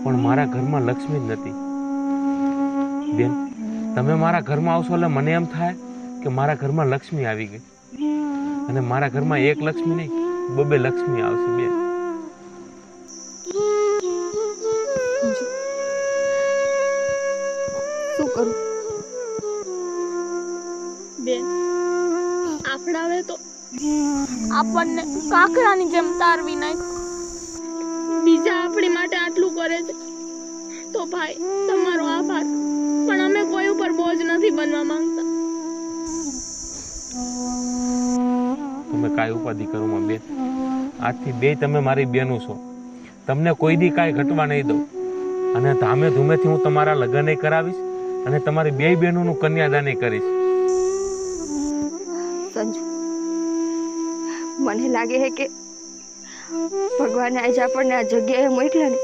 પણ મારા ઘરમાં લક્ષ્મી જ નથી. બેન તમે મારા ઘરમાં આવશો એટલે મને એમ થાય કે મારા ઘરમાં લક્ષ્મી આવી ગઈ, અને મારા ઘરમાં એક લક્ષ્મી નહીં બબે લક્ષ્મી આવશે. બેન શું કરું? બેન આપણાવે તો આપણને કાકડાની જેમ તારવી નાખ. બીજા આપણી માટે આટલું કરે છે તો ભાઈ તમારો આભાર, પણ અમે કોઈ ઉપર બોજ નથી બનવા માંગતા. તમે કાંઈ ઉપાધિ કરો માં બેન, આજથી બે તમે મારી બેનું છો, તમને કોઈ દી કાંઈ ઘટવા નહીં દઉં, અને ધામે ધૂમેથી હું તમારા લગ્ન કરાવીશ અને તમારી બે બહેનોનું કન્યાદાન કરીશ. સંજુ, મને લાગે છે કે ભગવાને આજે આપણને આ જગ્યાએ મોકલ્યા ને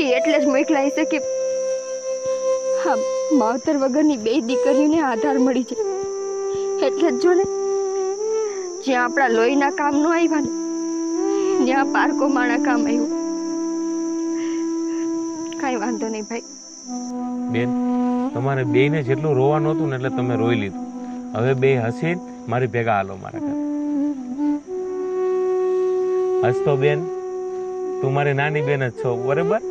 એ એટલે જ મોકલા હશે કે હા માવતર વગરની બે દીકરીઓને આધાર મળી છે. એટલે જ જો ને જ્યાં આપણા લોહીના કામ નો આવ્યા ને ત્યાં પારકો માણા કામ આવ્યું. કાંઈ વાંધો નહીં ભાઈ. બેન તમારે બેયને જેટલું રોવાનું હતું ને એટલે તમે રોઈ લીધું. હવે બે હસીને મારી ભેગા હાલો મારા ઘરે. હસતો બેન, તું મારી નાની બેન જ છો બરાબર.